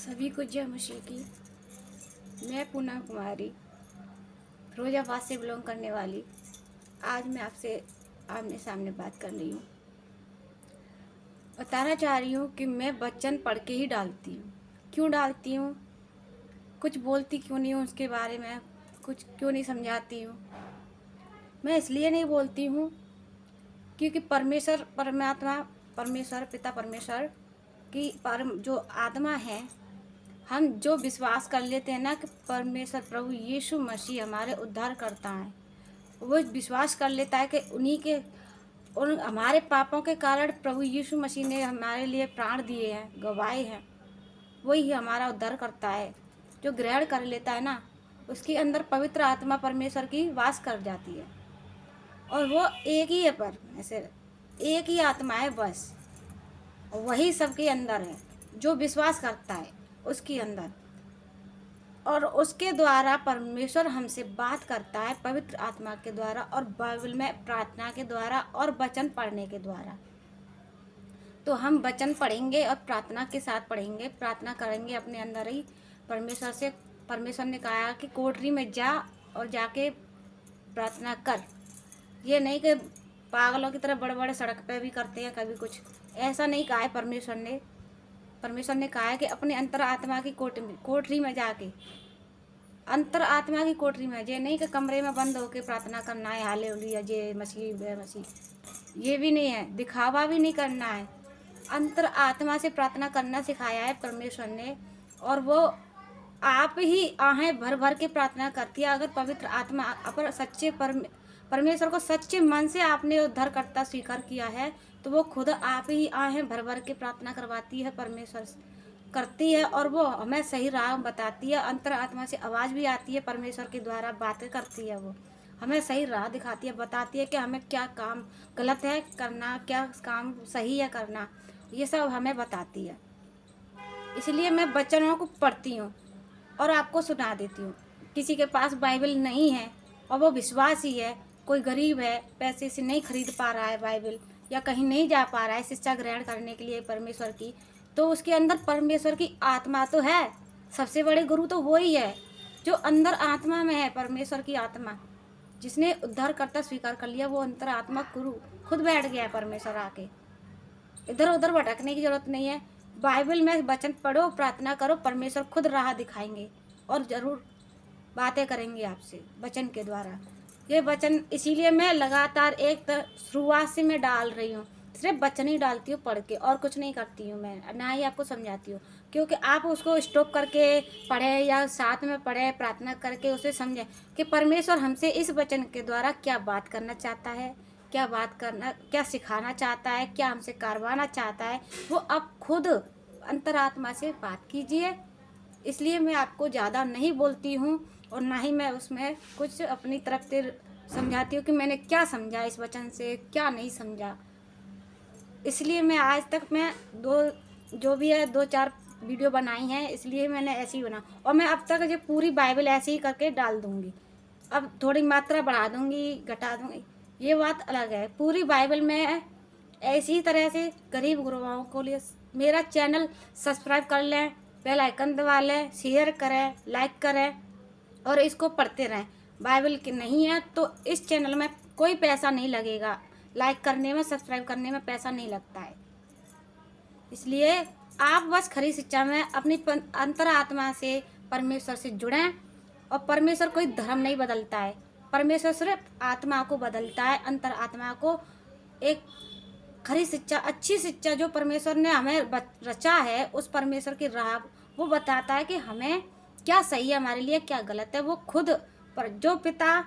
सभी को जय मसीह की। मैं पूनम कुमारी फिरोजाबाद से बिलोंग करने वाली आज मैं आपसे आमने सामने बात कर रही हूँ। बताना चाह रही हूँ कि मैं वचन पढ़ के ही डालती हूँ। क्यों डालती हूँ, कुछ बोलती क्यों नहीं हूँ, उसके बारे में कुछ क्यों नहीं समझाती हूँ। मैं इसलिए नहीं बोलती हूँ क्योंकि परमेश्वर परमात्मा परमेश्वर पिता परमेश्वर की जो आत्मा है, हम जो विश्वास कर लेते हैं ना कि परमेश्वर प्रभु यीशु मसीह हमारे उद्धार करता है, वो विश्वास कर लेता है कि उन्हीं के उन हमारे पापों के कारण प्रभु यीशु मसीह ने हमारे लिए प्राण दिए हैं, गवाए हैं, वही हमारा उद्धार करता है। जो ग्रहण कर लेता है ना, उसके अंदर पवित्र आत्मा परमेश्वर की वास कर जाती है। और वो एक ही है, परमेश्वर एक ही आत्मा है बस, वही सबके अंदर है जो विश्वास करता है उसके अंदर। और उसके द्वारा परमेश्वर हमसे बात करता है पवित्र आत्मा के द्वारा और बाइबल में प्रार्थना के द्वारा और वचन पढ़ने के द्वारा। तो हम वचन पढ़ेंगे और प्रार्थना के साथ पढ़ेंगे, प्रार्थना करेंगे अपने अंदर ही परमेश्वर से। परमेश्वर ने कहा कि कोठरी में जा और जाके प्रार्थना कर। ये नहीं कि पागलों की तरह बड़े बड़े सड़क पे भी करते हैं कभी कुछ, ऐसा नहीं कहा है परमेश्वर ने। परमेश्वर ने कहा है कि अपने अंतर आत्मा की कोठरी में जाके, अंतर आत्मा की कोठरी में, ये नहीं कि कमरे में बंद होके प्रार्थना करना है हालेलुया जय मसीह जय मसीह, ये भी नहीं है, दिखावा भी नहीं करना है। अंतर आत्मा से प्रार्थना करना सिखाया है परमेश्वर ने। और वो आप ही आहें भर भर के प्रार्थना करती है। अगर पवित्र आत्मा अपर सच्चे परमेश्वर को सच्चे मन से आपने उद्धार करता स्वीकार किया है, तो वो खुद आप ही आहें भर भर के प्रार्थना करवाती है, परमेश्वर करती है। और वो हमें सही राह बताती है। अंतर आत्मा से आवाज़ भी आती है, परमेश्वर के द्वारा बातें करती है, वो हमें सही राह दिखाती है, बताती है कि हमें क्या काम गलत है करना, क्या काम सही है करना, ये सब हमें बताती है। इसलिए मैं वचनों को पढ़ती हूँ और आपको सुना देती हूँ। किसी के पास बाइबल नहीं है और वो विश्वासी है, कोई गरीब है, पैसे से नहीं खरीद पा रहा है बाइबल, या कहीं नहीं जा पा रहा है शिक्षा ग्रहण करने के लिए परमेश्वर की, तो उसके अंदर परमेश्वर की आत्मा तो है। सबसे बड़े गुरु तो वो ही है जो अंदर आत्मा में है, परमेश्वर की आत्मा। जिसने उद्धार करता स्वीकार कर लिया, वो अंतर आत्मा गुरु खुद बैठ गया है परमेश्वर आके। इधर उधर भटकने की जरूरत नहीं है। बाइबल में वचन पढ़ो, प्रार्थना करो, परमेश्वर खुद राह दिखाएंगे और ज़रूर बातें करेंगे आपसे वचन के द्वारा। ये वचन इसीलिए मैं लगातार एक शुरुआत से मैं डाल रही हूँ। सिर्फ वचन ही डालती हूँ पढ़ के, और कुछ नहीं करती हूँ मैं, ना ही आपको समझाती हूँ। क्योंकि आप उसको स्टॉप करके पढ़े या साथ में पढ़े, प्रार्थना करके उसे समझें कि परमेश्वर हमसे इस वचन के द्वारा क्या बात करना चाहता है, क्या सिखाना चाहता है, क्या हमसे करवाना चाहता है। वो आप खुद अंतरात्मा से बात कीजिए। इसलिए मैं आपको ज़्यादा नहीं बोलती हूँ और ना ही मैं उसमें कुछ अपनी तरफ से समझाती हूँ कि मैंने क्या समझा इस वचन से, क्या नहीं समझा। इसलिए मैं आज तक मैं जो भी है 2-4 वीडियो बनाई हैं, इसलिए मैंने ऐसे ही बना। और मैं अब तक ये पूरी बाइबल ऐसे ही करके डाल दूँगी। अब थोड़ी मात्रा बढ़ा दूँगी, घटा दूँगी, ये बात अलग है। पूरी बाइबल में ऐसी तरह से गरीब गुरबाओं को लिए मेरा चैनल सब्सक्राइब कर लें, बेल आइकन दबा लें, शेयर करें, लाइक करें और इसको पढ़ते रहें। बाइबल की नहीं है तो इस चैनल में कोई पैसा नहीं लगेगा, लाइक करने में, सब्सक्राइब करने में पैसा नहीं लगता है। इसलिए आप बस खरी शिक्षा में अपनी अंतर आत्मा से परमेश्वर से जुड़ें। और परमेश्वर कोई धर्म नहीं बदलता है, परमेश्वर सिर्फ आत्मा को बदलता है, अंतर आत्मा को। एक खरी शिक्षा, अच्छी शिक्षा जो परमेश्वर ने हमें रचा है, उस परमेश्वर की राह वो बताता है कि हमें क्या सही है, हमारे लिए क्या गलत है। वो खुद पर जो पिता,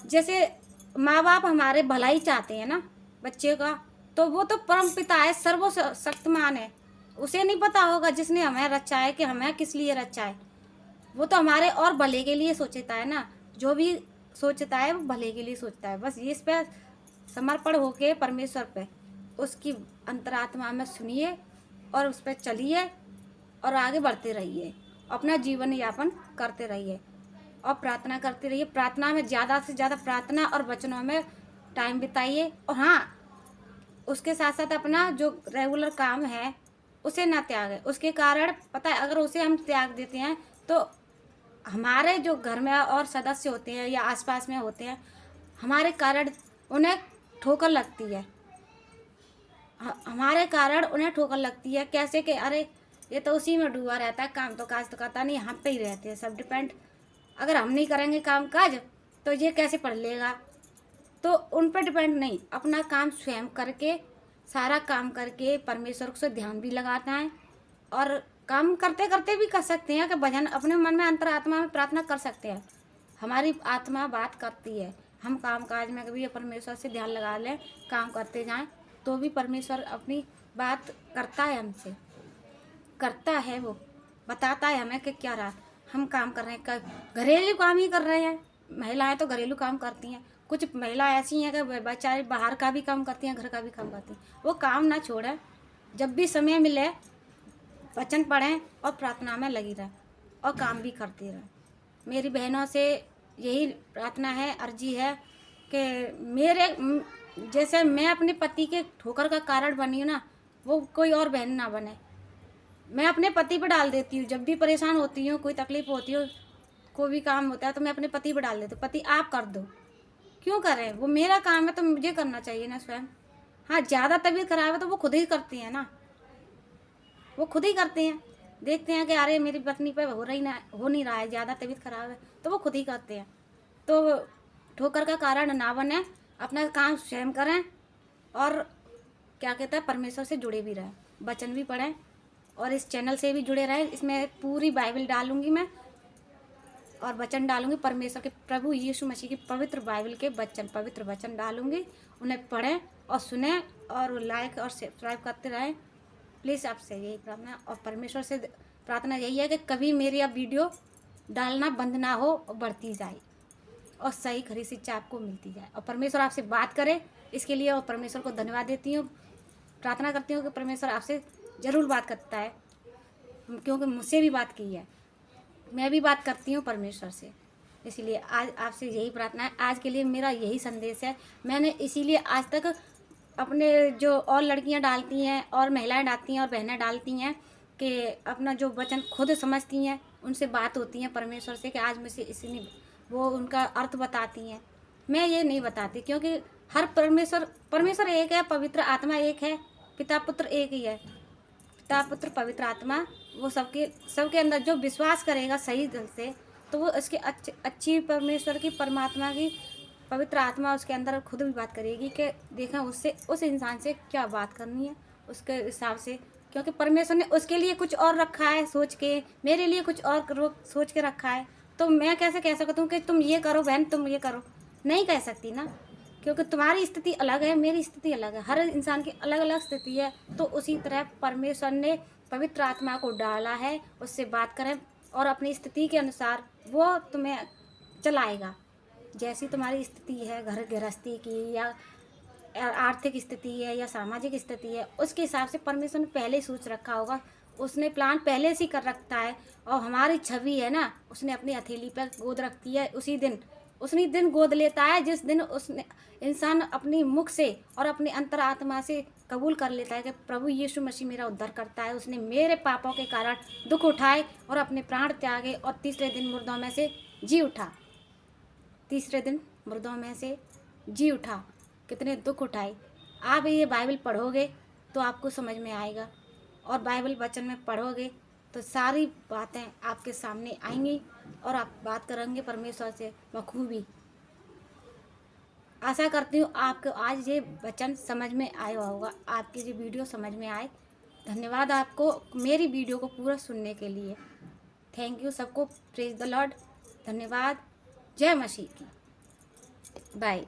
जैसे माँ बाप हमारे भलाई चाहते हैं ना बच्चे का, तो वो तो परम पिता है, सर्वशक्तिमान है। उसे नहीं पता होगा जिसने हमें रचा है कि हमें किस लिए रचा है। वो तो हमारे और भले के लिए सोचता है ना, जो भी सोचता है वो भले के लिए सोचता है। बस ये इस पर समर्पण होके परमेश्वर पे, उसकी अंतरात्मा में सुनिए और उस पर चलिए और आगे बढ़ते रहिए, अपना जीवन यापन करते रहिए और प्रार्थना करते रहिए। प्रार्थना में ज़्यादा से ज़्यादा प्रार्थना और वचनों में टाइम बिताइए। और हाँ, उसके साथ साथ अपना जो रेगुलर काम है उसे ना त्यागें। उसके कारण पता है, अगर उसे हम त्याग देते हैं तो हमारे जो घर में और सदस्य होते हैं या आसपास में होते हैं, हमारे कारण उन्हें ठोकर लगती है। हमारे कारण उन्हें ठोकर लगती है। कैसे कि अरे ये तो उसी में डूबा रहता है, काम तो काज तो करता नहीं, हम पे ही रहते हैं सब डिपेंड। अगर हम नहीं करेंगे काम काज तो ये कैसे पढ़ लेगा। तो उन पर डिपेंड नहीं, अपना काम स्वयं करके, सारा काम करके परमेश्वर से ध्यान भी लगाता है। और काम करते करते भी कर सकते हैं कि भजन अपने मन में अंतरात्मा में प्रार्थना कर सकते हैं। हमारी आत्मा बात करती है, हम काम काज में कभी परमेश्वर से ध्यान लगा लें, काम करते जाएं, तो भी परमेश्वर अपनी बात करता है, हमसे करता है। वो बताता है हमें कि क्या रहा, हम काम कर रहे हैं, घरेलू काम ही कर रहे हैं। महिलाएं तो घरेलू काम करती हैं, कुछ महिला ऐसी हैं कि बेचारी बाहर का भी काम करती हैं, घर का भी काम करती हैं। वो काम ना छोड़ें, जब भी समय मिले वचन पढ़ें और प्रार्थना में लगी रहें और काम भी करती रहें। मेरी बहनों से यही प्रार्थना है, अर्जी है कि मेरे जैसे मैं अपने पति के ठोकर का कारण बनी हूँ ना, वो कोई और बहन ना बने। मैं अपने पति पर डाल देती हूँ, जब भी परेशान होती हूँ, कोई तकलीफ होती हो, कोई भी काम होता है तो मैं अपने पति पर डाल देती हूँ, पति आप कर दो। क्यों करें, वो मेरा काम है तो मुझे करना चाहिए ना स्वयं। हाँ, ज़्यादा तबीयत खराब है तो वो खुद ही करती है ना, वो खुद ही करते हैं। देखते हैं कि अरे मेरी पत्नी पे हो नहीं रहा है, ज़्यादा तबीयत खराब है, तो वो खुद ही करते हैं। तो ठोकर का कारण ना बने, अपना काम स्वयं करें और क्या कहता है, परमेश्वर से जुड़े भी रहें, वचन भी पढ़ें और इस चैनल से भी जुड़े रहें। इसमें पूरी बाइबल डालूंगी मैं और वचन डालूंगी, परमेश्वर के प्रभु यीशु मसीह की पवित्र बाइबल के वचन, पवित्र वचन डालूंगी। उन्हें पढ़ें और सुने और लाइक और सब्सक्राइब करते रहें। प्लीज़ आपसे यही प्रार्थना और परमेश्वर से प्रार्थना यही है कि कभी मेरी अब वीडियो डालना बंद ना हो और बढ़ती जाए और सही खरी शिक्षा आपको मिलती जाए और परमेश्वर आपसे बात करे, इसके लिए और परमेश्वर को धन्यवाद देती हूँ। प्रार्थना करती हूँ कि परमेश्वर आपसे ज़रूर बात करता है, क्योंकि मुझसे भी बात की है, मैं भी बात करती हूँ परमेश्वर से। इसलिए आज आपसे यही प्रार्थना है, आज के लिए मेरा यही संदेश है। मैंने इसीलिए आज तक अपने जो और लड़कियां डालती हैं और महिलाएं डालती हैं और बहनें डालती हैं कि अपना जो वचन खुद समझती हैं, उनसे बात होती हैं परमेश्वर से कि आज मुझसे इसने वो उनका अर्थ बताती हैं। मैं ये नहीं बताती, क्योंकि हर परमेश्वर एक है, पवित्र आत्मा एक है, पिता पुत्र एक ही है। पिता पुत्र पवित्र आत्मा, वो सबके अंदर जो विश्वास करेगा सही दिल से, तो वो इसके अच्छी परमेश्वर की, परमात्मा की पवित्र आत्मा उसके अंदर खुद भी बात करेगी कि देखा उससे, उस इंसान से क्या बात करनी है उसके हिसाब से। क्योंकि परमेश्वर ने उसके लिए कुछ और रखा है सोच के, मेरे लिए कुछ और सोच के रखा है। तो मैं कैसे कह सकती हूँ कि तुम ये करो बहन, तुम ये करो, नहीं कह सकती ना, क्योंकि तुम्हारी स्थिति अलग है, मेरी स्थिति अलग है, हर इंसान की अलग अलग स्थिति है। तो उसी तरह परमेश्वर ने पवित्र आत्मा को डाला है, उससे बात करें और अपनी स्थिति के अनुसार वो तुम्हें चलाएगा। जैसी तुम्हारी स्थिति है, घर गृहस्थी की या आर्थिक स्थिति है या सामाजिक स्थिति है, उसके हिसाब से परमेश्वर ने पहले ही सोच रखा होगा, उसने प्लान पहले से ही कर रखता है। और हमारी छवि है ना, उसने अपनी हथेली पर गोद रखती है, उसी दिन गोद लेता है जिस दिन उसने इंसान अपनी मुख से और अपनी अंतरात्मा से कबूल कर लेता है कि प्रभु यीशु मसीह मेरा उद्धार करता है, उसने मेरे पापों के कारण दुख उठाए और अपने प्राण त्यागे और तीसरे दिन मुर्दों में से जी उठा। तीसरे दिन मुर्दों में से जी उठा, कितने दुख उठाए। आप ये बाइबल पढ़ोगे तो आपको समझ में आएगा और बाइबल वचन में पढ़ोगे तो सारी बातें आपके सामने आएंगी और आप बात करेंगे परमेश्वर से बखूबी। आशा करती हूँ आपको आज ये वचन समझ में आया होगा, आपकी ये वीडियो समझ में आए। धन्यवाद आपको मेरी वीडियो को पूरा सुनने के लिए। थैंक यू सबको, प्रेज द लॉर्ड, धन्यवाद, जय मसीह की, बाय।